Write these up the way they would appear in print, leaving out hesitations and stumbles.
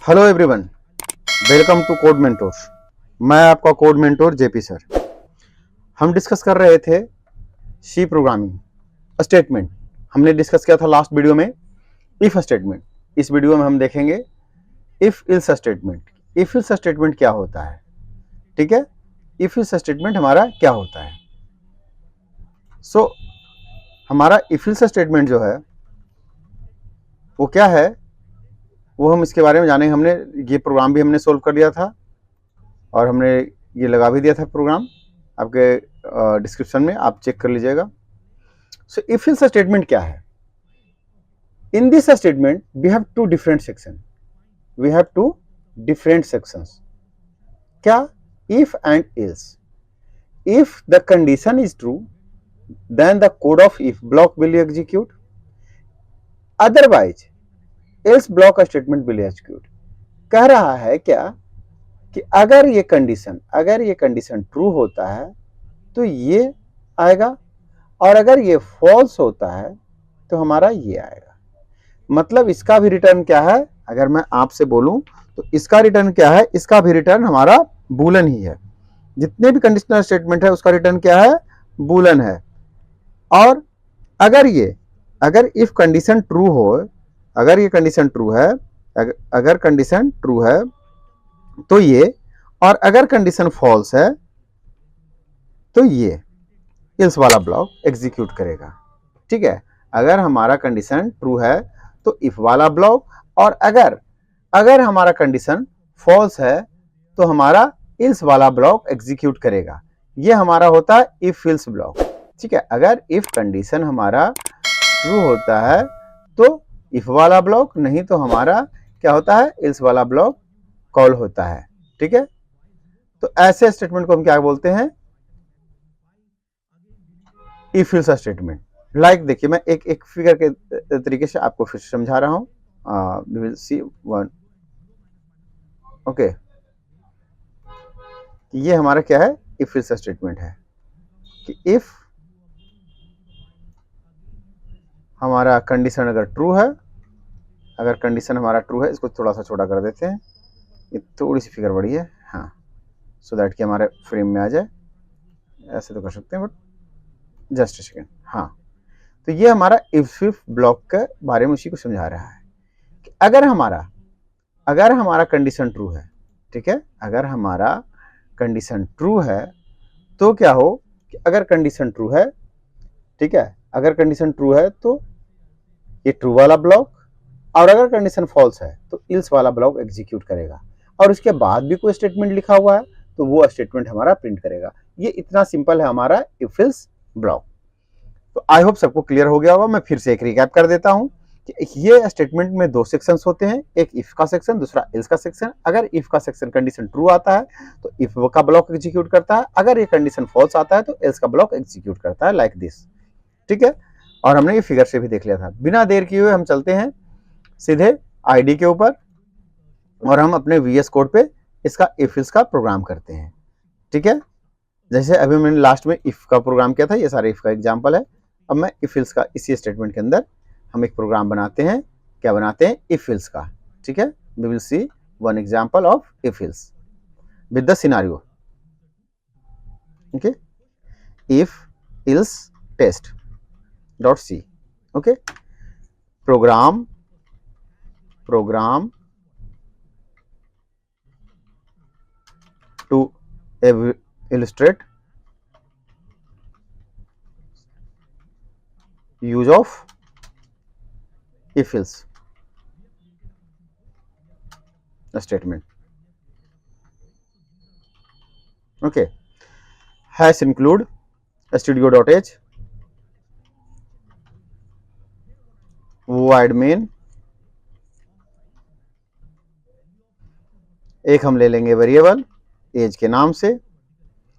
Hello everyone, welcome to code mentor. मैं आपका code mentor JP sir. हम discuss कर रहे थे सी प्रोग्रामिंग स्टेटमेंट। हमने डिस्कस किया था लास्ट वीडियो में इफ स्टेटमेंट। इस वीडियो में हम देखेंगे if else statement. If else statement क्या होता है, ठीक है। इफ इल्स स्टेटमेंट हमारा क्या होता है। हमारा इफ इल्स स्टेटमेंट जो है वो क्या है, वो हम इसके बारे में जानेंगे। हमने ये प्रोग्राम भी हमने सोल्व कर लिया था और हमने ये लगा भी दिया था प्रोग्राम आपके डिस्क्रिप्शन में, आप चेक कर लीजिएगा। सो इफ इल्स स्टेटमेंट क्या है। In this statement we have two different section. We have two different sections. क्या? If and else. If the condition is true then the code of if block will execute, otherwise else block statement will execute। कह रहा है क्या कि अगर ये condition true होता है तो ये आएगा और अगर ये फॉल्स होता है तो हमारा ये आएगा। मतलब इसका भी रिटर्न क्या है, अगर मैं आपसे बोलूं तो इसका रिटर्न क्या है, इसका भी रिटर्न हमारा बूलन ही है। जितने भी कंडीशनल स्टेटमेंट है उसका रिटर्न क्या है, बूलन है। और अगर इफ कंडीशन ट्रू हो, अगर ये कंडीशन ट्रू है, अगर कंडीशन ट्रू है तो ये, और अगर कंडीशन फॉल्स है तो ये इल्स वाला ब्लॉक एग्जीक्यूट करेगा। ठीक है, अगर हमारा कंडीशन ट्रू है तो इफ वाला ब्लॉक, और अगर हमारा कंडीशन फॉल्स है तो हमारा इल्स वाला ब्लॉक एग्जीक्यूट करेगा। ये हमारा होता है इफ इल्स ब्लॉक। ठीक है, अगर इफ कंडीशन हमारा ट्रू होता है तो इफ वाला ब्लॉक, नहीं तो हमारा क्या होता है, इल्स वाला ब्लॉक कॉल होता है। ठीक है, तो ऐसे स्टेटमेंट को हम क्या बोलते हैं, इफ इल्स स्टेटमेंट। लाइक देखिए, मैं एक फिगर के तरीके से आपको फिर समझा रहा हूं। We will see one. Okay, ये हमारा क्या है, इफ इल्स स्टेटमेंट है कि इफ हमारा कंडीशन अगर ट्रू है, अगर कंडीशन हमारा ट्रू है, इसको थोड़ा सा छोटा कर देते हैं, ये थोड़ी सी फिगर बड़ी है, हाँ, सो दैट कि हमारे फ्रेम में आ जाए। ऐसे तो कर सकते हैं बट जस्ट सेकेंड। हाँ, तो ये हमारा इफ ब्लॉक के बारे में उसी को समझा रहा है कि अगर हमारा कंडीशन ट्रू है, ठीक है, अगर हमारा कंडीशन ट्रू है तो क्या हो कि अगर कंडीशन ट्रू है, ठीक है, अगर कंडीशन ट्रू है तो ये ट्रू वाला ब्लॉक, और अगर कंडीशन फॉल्स है तो इल्स वाला ब्लॉक एग्जीक्यूट करेगा, और उसके बाद भी कोई स्टेटमेंट लिखा हुआ है तो वो स्टेटमेंट हमारा प्रिंट करेगा। ये इतना सिंपल है हमारा इफ इल्स ब्लॉक। तो आई होप सबको क्लियर हो गया होगा। मैं फिर से एक रिकैप कर देता हूं कि ये स्टेटमेंट में दो सेक्शंस होते हैं, एक इफ का सेक्शन, दूसरा इल्स का सेक्शन। अगर इफ का सेक्शन कंडीशन ट्रू आता है तो इफ का ब्लॉक एग्जीक्यूट करता है, अगर ये कंडीशन फॉल्स आता है तो इल्स का ब्लॉक एग्जीक्यूट करता है, लाइक दिस। ठीक है, और हमने ये फिगर से भी देख लिया था। बिना देर किए हुए हम चलते हैं सीधे आईडी के ऊपर और हम अपने वीएस कोड पे इसका इफ इल्स का प्रोग्राम करते हैं। ठीक है, जैसे अभी मैंने लास्ट में इफ का प्रोग्राम किया था, ये सारे इफ का एग्जांपल है। अब मैं इफ इल्स का इसी स्टेटमेंट के अंदर हम एक प्रोग्राम बनाते हैं। क्या बनाते हैं, इफ इल्स का। ठीक है, we will see one example of if else with the scenario. Okay, if else test dot c. Okay, program to illustrate use of if else statement. Okay, hash include studio.h void main। एक हम ले लेंगे variable as के नाम से,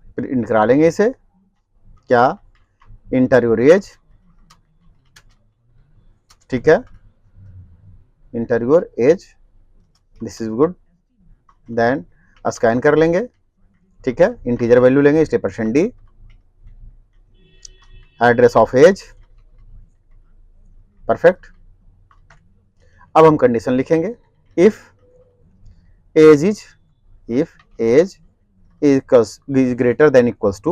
फिर int करा लेंगे इसे, क्या, इंटर योर एज। ठीक है, enter your age, this is good. Then scan कर लेंगे। ठीक है, इंटीजर वैल्यू लेंगे इसलिए %d, address of age, perfect. अब हम कंडीशन लिखेंगे, if age is, if age is greater than equals to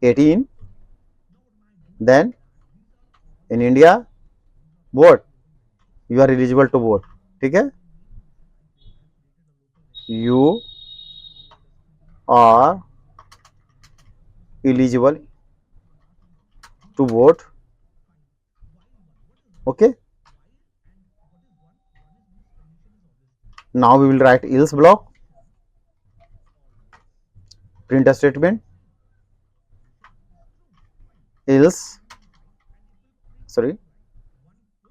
18, then in India vote, you are eligible to vote. ठीक है, you are eligible to vote. Okay, now we will write else block, print a statement, else, sorry,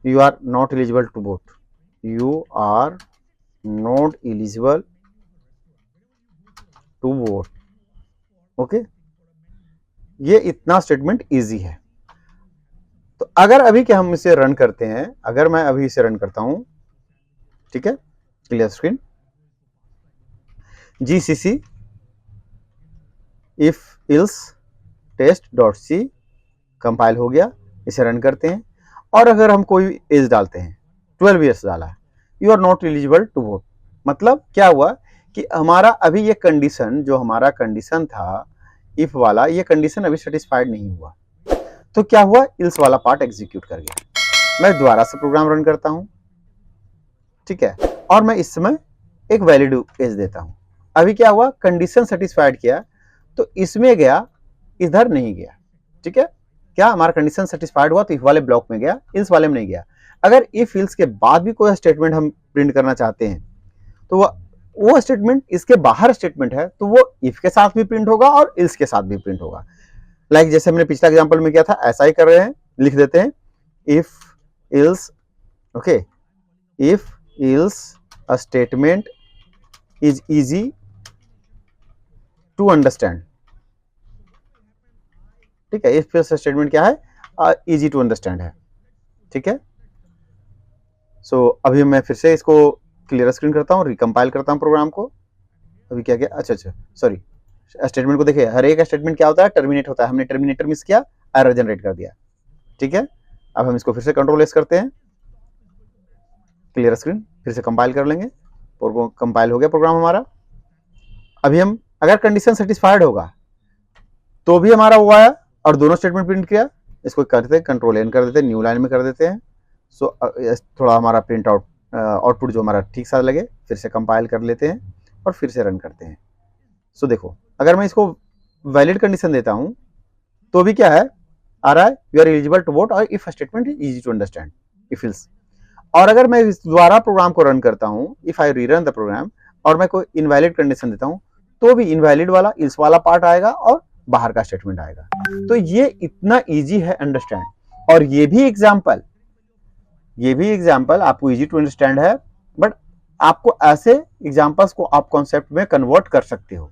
you are not eligible to vote, you are not eligible to vote. Okay, ये इतना statement easy है। तो अगर अभी क्या हम इसे run करते हैं, अगर मैं अभी इसे रन करता हूं, ठीक है, clear screen, GCC if else test dot c compile हो गया, इसे रन करते हैं। और अगर हम कोई एज डालते हैं, 12 ईयर्स डाला है, you are not eligible to vote. मतलब क्या हुआ कि हमारा अभी ये कंडीशन, जो हमारा कंडीशन था इफ वाला, ये कंडीशन अभी सेटिस्फाइड नहीं हुआ। तो क्या हुआ, इल्स वाला पार्ट एग्जीक्यूट कर गया। मैं दोबारा से प्रोग्राम रन करता हूं, ठीक है, और मैं इस समय एक वैलिड एज देता हूं। अभी क्या हुआ, कंडीशन सेटिस्फाइड किया तो इसमें गया, इधर नहीं गया। ठीक है, क्या हमारा कंडीशन सेटिस्फाइड हुआ तो इफ वाले ब्लॉक में गया, इल्स वाले में नहीं गया। अगर इफ इल्स के बाद भी कोई स्टेटमेंट हम प्रिंट करना चाहते हैं तो वो स्टेटमेंट इसके बाहर स्टेटमेंट है, तो वो इफ के साथ भी प्रिंट होगा और इल्स के साथ भी प्रिंट होगा। लाइक जैसे हमने पिछला एग्जांपल में किया था, ऐसा ही कर रहे हैं, लिख देते हैं if else, okay, if else a statement is easy to understand. ठीक है, इफ इल्स स्टेटमेंट क्या है, इजी टू अंडरस्टैंड है। ठीक है, सो अभी मैं फिर से इसको क्लियर स्क्रीन करता हूँ, रिकम्पाइल करता हूँ प्रोग्राम को। अभी क्या किया, अच्छा सॉरी, स्टेटमेंट को देखिए, हर एक स्टेटमेंट क्या होता है, टर्मिनेट होता है। हमने टर्मिनेटर मिस किया, एरर जनरेट कर दिया। ठीक है, अब हम इसको फिर से कंट्रोल एस करते हैं, क्लियर स्क्रीन, फिर से कंपाइल कर लेंगे। कंपाइल हो गया प्रोग्राम हमारा। अभी हम अगर कंडीशन सेटिस्फाइड होगा तो भी हमारा वो आया और दोनों स्टेटमेंट प्रिंट किया। इसको करते हैं, कंट्रोल एन कर देते हैं, न्यू लाइन में कर देते हैं। सो थोड़ा हमारा प्रिंट आउटपुट जो हमारा ठीक सा लगे, फिर से कंपाइल कर लेते हैं और फिर से रन करते हैं। सो देखो, अगर मैं इसको वैलिड कंडीशन देता हूं तो भी क्या है, आ रहा है you are eligible to vote और if statement is easy to understand, if else. और अगर मैं दोबारा प्रोग्राम को रन करता हूं, if I rerun the program, और मैं कोई इनवैलिड कंडीशन देता हूं तो भी इनवैलिड वाला इल्स वाला पार्ट आएगा और बाहर का स्टेटमेंट आएगा। तो ये इतना इजी है अंडरस्टैंड, और ये भी एग्जाम्पल आपको इजी टू अंडरस्टैंड है, बट आपको ऐसे एग्जाम्पल्स को आप कॉन्सेप्ट में कन्वर्ट कर सकते हो।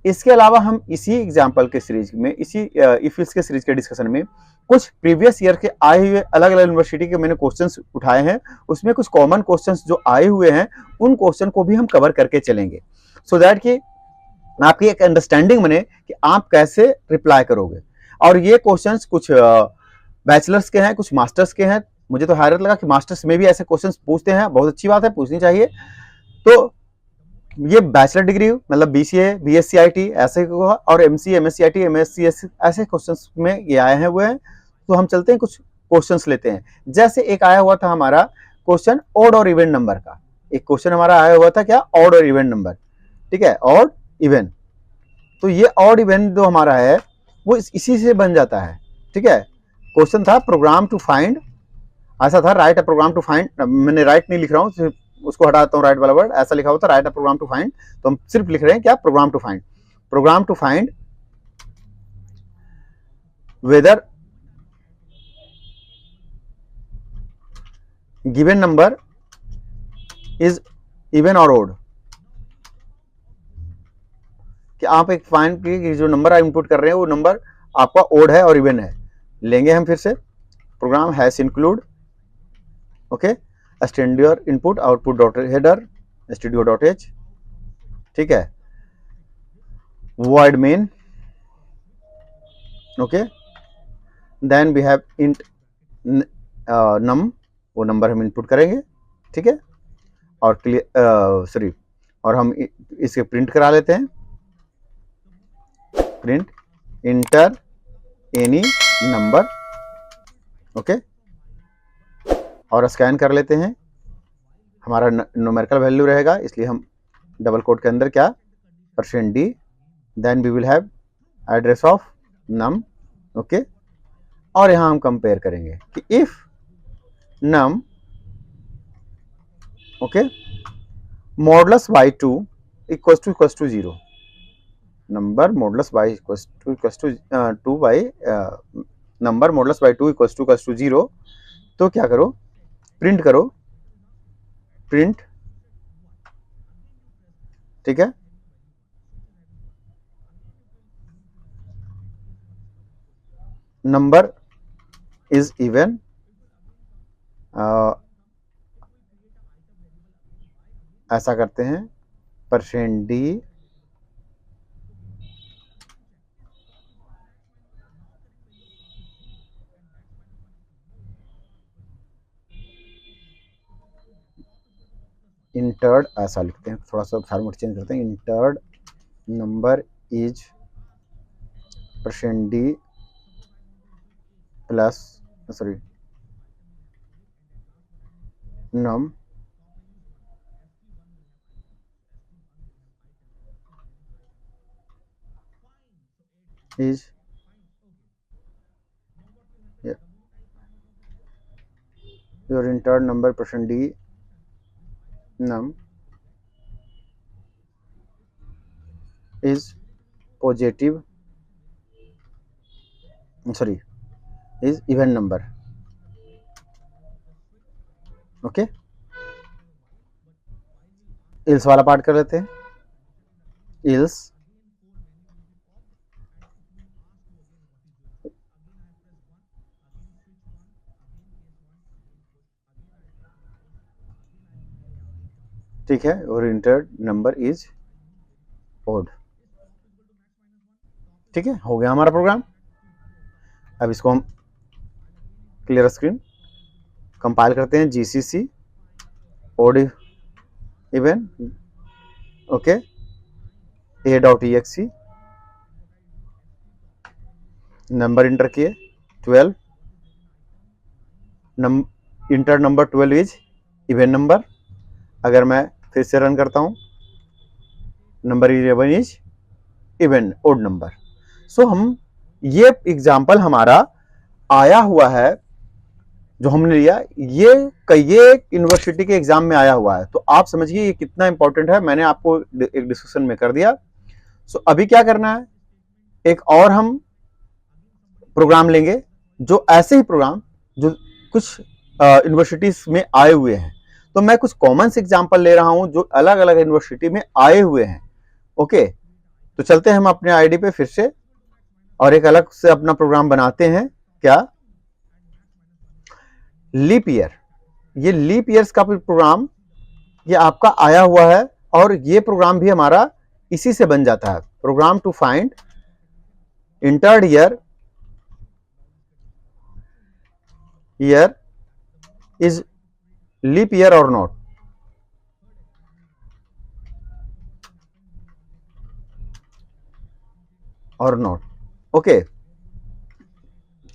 इसके अलावा हम इसी एग्जाम्पल के सीरीज में, इसी इफ इल्स के सीरीज के डिस्कशन में कुछ प्रीवियस ईयर के आए हुए अलग अलग यूनिवर्सिटी के मैंने क्वेश्चंस उठाए हैं, उसमें कुछ कॉमन क्वेश्चंस जो आए हुए हैं उन क्वेश्चन को भी हम कवर करके चलेंगे, सो दैट कि आपकी एक अंडरस्टैंडिंग बने कि आप कैसे रिप्लाई करोगे। और ये क्वेश्चंस कुछ बैचलर्स के हैं, कुछ मास्टर्स के हैं। मुझे तो हैरत लगा कि मास्टर्स में भी ऐसे क्वेश्चंस पूछते हैं, बहुत अच्छी बात है, पूछनी चाहिए। तो ये बैचलर डिग्री मतलब बीसीए, बीएससीआईटी ऐसे होगा, और एमसीए, एमएससीआईटी, एमएससी ऐसे क्वेश्चंस में ये आए हुए हैं। तो हम चलते हैं, कुछ क्वेश्चंस लेते हैं। जैसे एक आया हुआ था हमारा क्वेश्चन ऑड और इवन नंबर का, एक क्वेश्चन हमारा आया हुआ था, क्या, ऑड और इवन नंबर। ठीक है, ऑड इवन। तो ये ऑड इवन जो हमारा है वो इसी से बन जाता है। ठीक है, क्वेश्चन था प्रोग्राम टू फाइंड, ऐसा था, write a program to find, मैंने राइट नहीं लिख रहा हूँ, उसको हटा देता हूँ, राइट वाला वर्ड, ऐसा लिखा होता है write a program to find, तो हम सिर्फ लिख रहे हैं क्या, program to find whether given number is even और ओड। कि आप एक फाइंड की जो नंबर आप इनपुट कर रहे हैं वो नंबर आपका ओड है और इवन है। लेंगे हम फिर से program hash include, okay, stdio input output dot header stdio dot h, ठीक है, void main, okay, then we have int num, वो नंबर हम इनपुट करेंगे। ठीक है, और सॉरी, और हम इसके प्रिंट करा लेते हैं, print inter any number, okay, और स्कैन कर लेते हैं। हमारा न्यूमेरिकल वैल्यू रहेगा, इसलिए हम डबल कोट के अंदर क्या %d, then we will have address of num, okay. और यहां हम कंपेयर करेंगे कि if num, okay, modulus by 2 equals to 0, number modulus by equals to 2 by number modulus by 2 equals to 0, तो क्या करो, प्रिंट करो, प्रिंट, ठीक है, नंबर इज इवन, ऐसा करते हैं %d इंटर्ड, ऐसा लिखते हैं, थोड़ा सा फॉर्मेट चेंज करते हैं, entered number is %d plus, sorry, num is your entered number %d num is positive, sorry, is even number, okay. Ills वाला पार्ट कर लेते हैं, इल्स ठीक है, और इंटर्ड नंबर इज ओड, ठीक है, हो गया हमारा प्रोग्राम। अब इसको हम क्लियर स्क्रीन कंपाइल करते हैं, GCC odd even, okay, a.exe, number enter किए 12, enter number 12 is even number. अगर मैं फिर से रन करता हूं, number 11 is even odd number. So हम ये एग्जाम्पल हमारा आया हुआ है जो हमने लिया, ये यूनिवर्सिटी के एग्जाम में आया हुआ है, तो आप समझिए ये कितना इंपॉर्टेंट है, मैंने आपको एक डिस्कशन में कर दिया। सो अभी क्या करना है, एक और हम प्रोग्राम लेंगे, जो ऐसे ही प्रोग्राम जो कुछ यूनिवर्सिटीज में आए हुए हैं, तो मैं कुछ कॉमन एग्जाम्पल ले रहा हूं जो अलग अलग यूनिवर्सिटी में आए हुए हैं, ओके। तो चलते हैं हम अपने आईडी पे फिर से और एक अलग से अपना प्रोग्राम बनाते हैं, क्या, लीप ईयर। ये लीप ईयर्स का प्रोग्राम ये आपका आया हुआ है, और ये प्रोग्राम भी हमारा इसी से बन जाता है, program to find entered year is leap year or not, okay,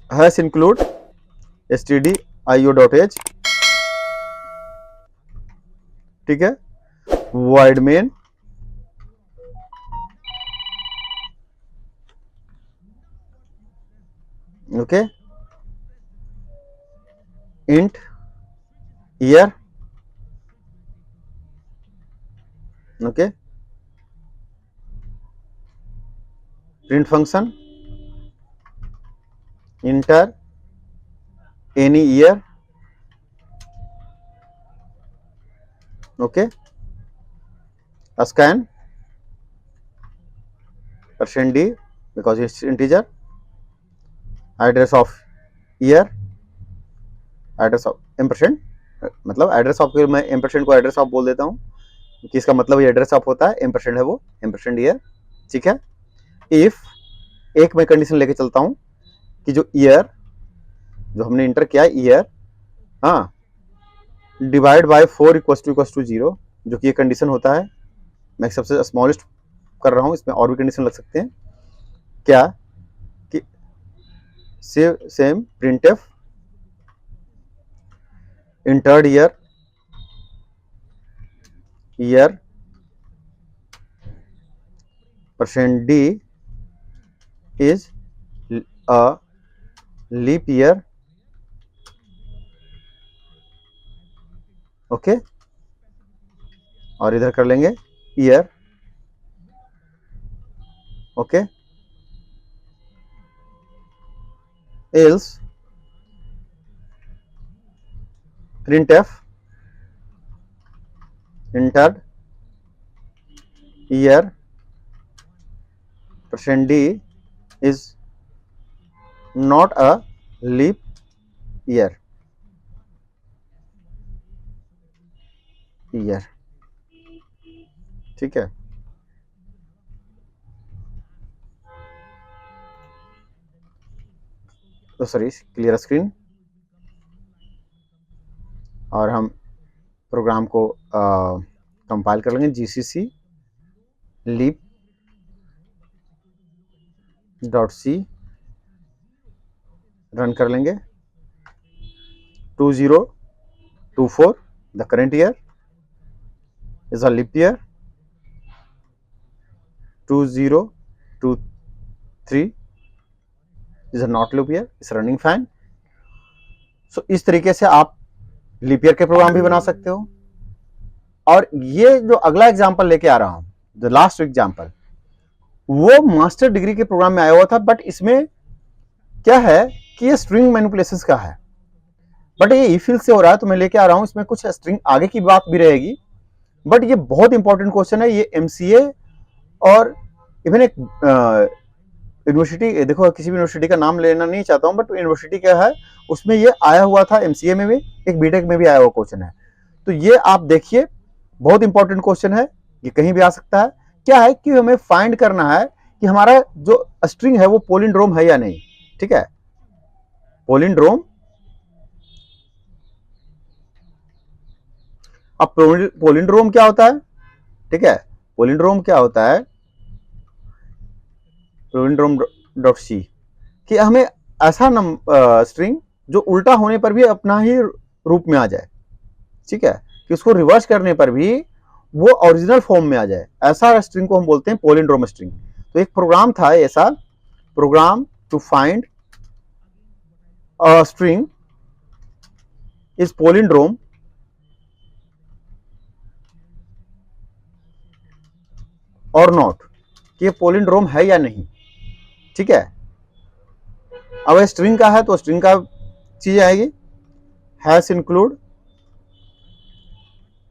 hash include stdio.h, ठीक है, void main, okay, int year, okay, print function enter any year, okay, scan %d because it's integer, address of year, address of ampersand, मतलब address of के मैं ampersand को address of बोल देता हूँ कि इसका मतलब ये एड्रेस ऑफ होता है, एम्परसेंड है वो एम्परसेंड ईयर, ठीक है। इफ एक मैं कंडीशन लेके चलता हूँ कि जो ईयर जो हमने इंटर किया ईयर, हाँ, डिवाइड बाय 4 इक्वल टू 0, जो कि ये कंडीशन होता है, मैं सबसे स्मॉलेस्ट कर रहा हूँ, इसमें और भी कंडीशन लग सकते हैं। क्या कि same printf in third year %d is a leap year. Okay, और इधर कर लेंगे year. Okay, else printf entered year %d is not a leap year। ठीक है, तो सॉरी, क्लियर स्क्रीन। और हम प्रोग्राम को कंपाइल कर लेंगे, gcc leap.c रन कर लेंगे। 2024 the current year is a leap year. 2023 is a not leap year, is running fine. So इस तरीके से आप लीप ईयर के प्रोग्राम भी बना सकते हो। और ये जो अगला एग्जांपल लेके आ रहा हूं, द लास्ट एग्जांपल, वो मास्टर डिग्री के प्रोग्राम में आया हुआ था, बट इसमें क्या है कि ये स्ट्रिंग मैनिपुलेशंस का है, बट ये ईफिल से हो रहा है, तो मैं लेके आ रहा हूं। इसमें कुछ स्ट्रिंग आगे की बात भी रहेगी, बट ये बहुत इंपॉर्टेंट क्वेश्चन है। ये एमसीए और इवन एक यूनिवर्सिटी, देखो किसी भी यूनिवर्सिटी का नाम लेना नहीं चाहता हूं, बट यूनिवर्सिटी क्या है, उसमें ये आया हुआ था। एमसीए में भी, एक बीटेक में भी आया हुआ क्वेश्चन है। तो ये आप देखिए, बहुत इंपॉर्टेंट क्वेश्चन है, ये कहीं भी आ सकता है। क्या है कि हमें फाइंड करना है कि हमारा जो स्ट्रिंग है वो पोलिंड्रोम है या नहीं। ठीक है, पोलिंड्रोम। अब पोलिंड्रोम क्या होता है? ठीक है, पोलिंड्रोम क्या होता है? पोलिंड्रोम.c कि हमें ऐसा स्ट्रिंग जो उल्टा होने पर भी अपना ही रूप में आ जाए। ठीक है, कि उसको रिवर्स करने पर भी वो ओरिजिनल फॉर्म में आ जाए, ऐसा स्ट्रिंग को हम बोलते हैं पोलिंड्रोम स्ट्रिंग। तो एक प्रोग्राम था ऐसा, program to find a string is palindrome or not, कि ये पोलिंड्रोम है या नहीं। ठीक है, अब स्ट्रिंग का है तो स्ट्रिंग का चीज आएगी, हैश इंक्लूड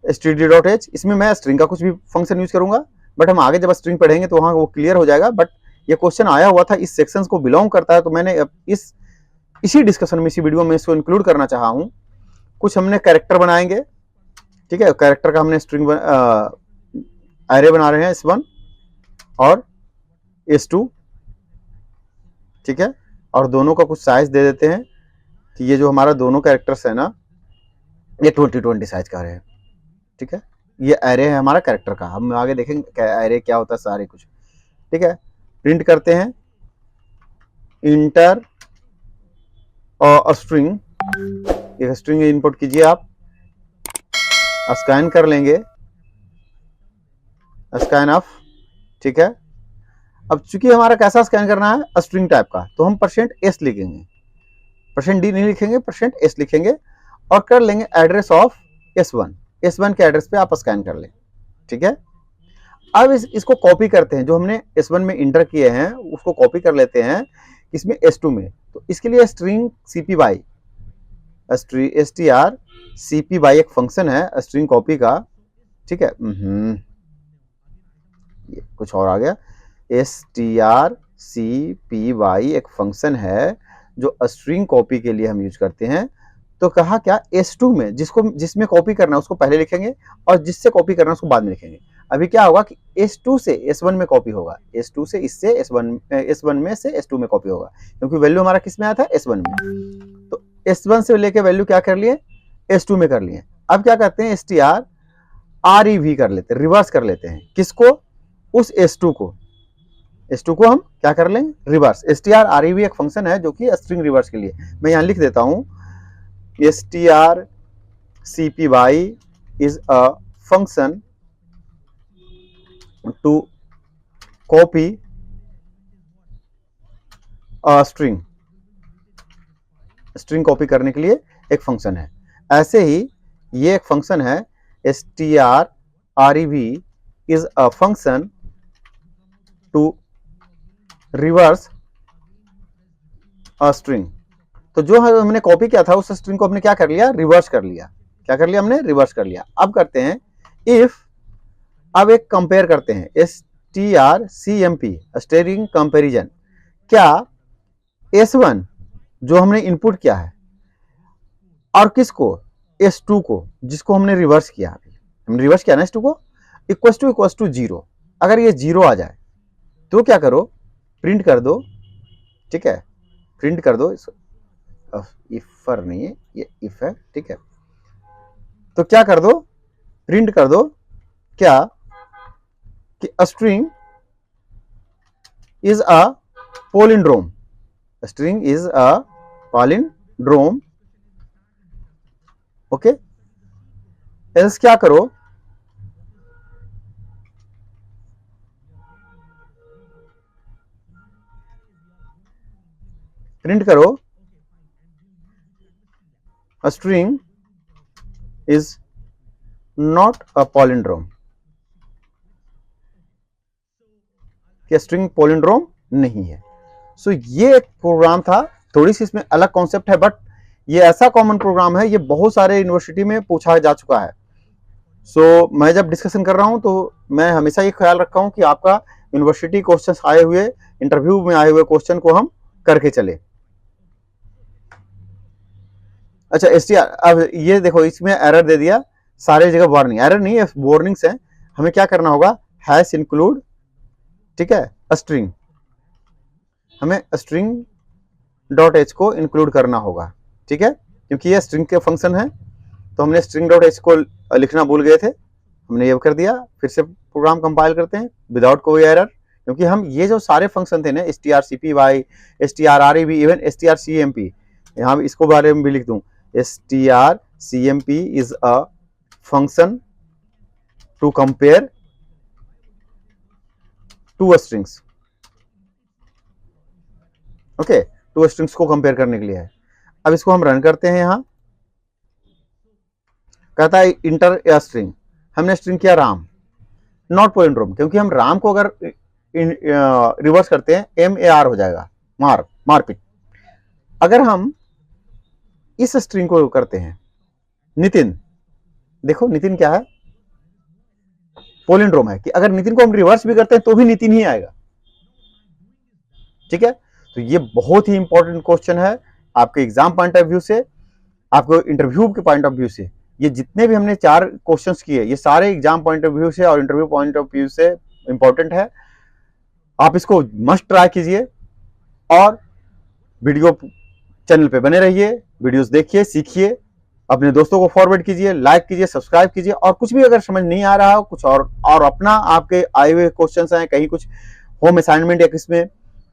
std.h। इसमें मैं स्ट्रिंग का कुछ भी फंक्शन यूज करूंगा, बट हम आगे जब स्ट्रिंग पढ़ेंगे तो वहां वो क्लियर हो जाएगा। बट ये क्वेश्चन आया हुआ था, इस सेक्शन को बिलोंग करता है, तो मैंने इसी डिस्कशन में, इसी वीडियो में इसको इंक्लूड करना चाहा हूं। कुछ हमने कैरेक्टर बनाएंगे। ठीक है, कैरेक्टर का हमने स्ट्रिंग एरे बना रहे हैं, S1 और S2। ठीक है, और दोनों का कुछ साइज दे देते हैं कि ये जो हमारा दोनों कैरेक्टर्स है ना, ये 2020 साइज का है। ठीक है, ये एरे है हमारा कैरेक्टर का। हम आगे देखेंगे एरे क्या होता है, सारे कुछ। ठीक है, प्रिंट करते हैं इंटर और स्ट्रिंग। एक स्ट्रिंग इनपुट कीजिए आप, स्कैन कर लेंगे, स्कैन ऑफ। ठीक है, अब चूंकि हमारा कैसा स्कैन करना है, स्ट्रिंग टाइप का, तो हम %s लिखेंगे, %d नहीं लिखेंगे, %s लिखेंगे और कर लेंगे एड्रेस ऑफ S1 के एड्रेस पे आप स्कैन कर लें। ठीक है, अब इसको कॉपी करते हैं, जो हमने S1 में इंटर किए हैं उसको कॉपी कर लेते हैं इसमें S2 में। तो इसके लिए स्ट्रिंग cpy, strcpy एक फंक्शन है स्ट्रिंग कॉपी का। ठीक है, ये कुछ और आ गया। strcpy एक फंक्शन है जो स्ट्रिंग कॉपी के लिए हम यूज करते हैं। तो कहा क्या, S2 में जिसमें कॉपी करना है उसको पहले लिखेंगे और जिससे कॉपी करना है उसको बाद में लिखेंगे। अभी क्या होगा कि S2 से S1 में कॉपी होगा, S2 से इससे S1 में से S2 में कॉपी होगा, क्योंकि वैल्यू हमारा किस में आया था, S1 में। तो S1 से लेके वैल्यू क्या कर लिए, S2 में कर लिए। अब क्या करते हैं, REV कर लेते हैं, रिवर्स कर लेते हैं। किसको? उस S2 को। S2 को हम क्या कर लें? रिवर्स। strREV एक फंक्शन है जो कि स्ट्रिंग रिवर्स के लिए। मैं यहां लिख देता हूं, strcpy is a function to copy a string। String copy करने के लिए एक फंक्शन है। ऐसे ही ये एक फंक्शन है, strrev is a function to reverse a string। तो जो हमने कॉपी किया था उस स्ट्रिंग को हमने क्या कर लिया? रिवर्स कर लिया। क्या कर लिया हमने? रिवर्स कर लिया। अब करते हैं इफ, अब एक कंपेयर करते हैं, strcmp स्ट्रिंग कंपैरिजन। क्या S1 जो हमने इनपुट किया है और किसको? S2 को, जिसको हमने रिवर्स किया। अभी हमने रिवर्स किया ना S2 को, इक्वल्स टू 0। अगर ये 0 आ जाए तो क्या करो? प्रिंट कर दो। ठीक है, प्रिंट कर दो। इफर नहीं है, ये इफ है। ठीक है, तो क्या कर दो? प्रिंट कर दो क्या? कि string is a palindrome. String is a palindrome। Okay, else क्या करो? प्रिंट करो a string is not a palindrome। कि स्ट्रिंग पोलिंड्रोम नहीं है। सो ये एक प्रोग्राम था, थोड़ी सी इसमें अलग कॉन्सेप्ट है, बट ये ऐसा कॉमन प्रोग्राम है, ये बहुत सारे यूनिवर्सिटी में पूछा जा चुका है। सो मैं जब डिस्कशन कर रहा हूं तो मैं हमेशा ये ख्याल रखा हूं कि आपका यूनिवर्सिटी क्वेश्चंस आए हुए, इंटरव्यू में आए हुए क्वेश्चन को हम करके चले। अच्छा, STR, अब ये देखो इसमें एरर दे दिया, सारे जगह वार्निंग। एरर नहीं है, वार्निंग्स है। हमें क्या करना होगा? हैश इंक्लूड, ठीक है, स्ट्रिंग। हमें स्ट्रिंग डॉट एच को इंक्लूड करना होगा। ठीक है, क्योंकि ये स्ट्रिंग के फंक्शन है, तो हमने स्ट्रिंग डॉट एच को लिखना भूल गए थे, हमने ये कर दिया। फिर से प्रोग्राम कंपाइल करते हैं विदाउट कोई एरर, क्योंकि हम ये जो सारे फंक्शन थे ना, strcpy, strrev, इवन strcmp, यहाँ इसको बारे में भी लिख दूं, strcmp is a function to compare two strings। Okay, two strings को कंपेयर करने के लिए है। अब इसको हम रन करते हैं। यहां कहता है इंटर या स्ट्रिंग, हमने स्ट्रिंग किया राम, नॉट पोलिंड्रोम, क्योंकि हम राम को अगर रिवर्स करते हैं MAR हो जाएगा, मारपीट। अगर हम इस स्ट्रिंग को करते हैं नितिन, देखो नितिन क्या है? पोलिंड्रोम है, कि अगर नितिन को हम रिवर्स भी करते हैं तो भी नितिन ही आएगा। ठीक है, तो ये बहुत ही इंपॉर्टेंट क्वेश्चन है आपके एग्जाम पॉइंट ऑफ व्यू से, आपको इंटरव्यू के पॉइंट ऑफ व्यू से। ये जितने भी हमने 4 क्वेश्चंस किए, ये सारे एग्जाम पॉइंट ऑफ व्यू से और इंटरव्यू पॉइंट ऑफ व्यू से इंपॉर्टेंट है। आप इसको मस्ट ट्राई कीजिए और वीडियो चैनल पे बने रहिए, वीडियोस देखिए, सीखिए, अपने दोस्तों को फॉरवर्ड कीजिए, लाइक कीजिए, सब्सक्राइब कीजिए। और कुछ भी अगर समझ नहीं आ रहा हो, कुछ और अपना आपके आए हुए क्वेश्चंस हैं, कहीं कुछ होम असाइनमेंट या किसमें,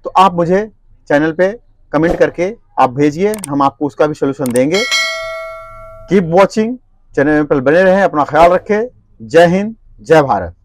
तो आप मुझे चैनल पे कमेंट करके आप भेजिए, हम आपको उसका भी सोल्यूशन देंगे। कीप वॉचिंग, चैनल पर बने रहें, अपना ख्याल रखें। जय हिंद, जय भारत।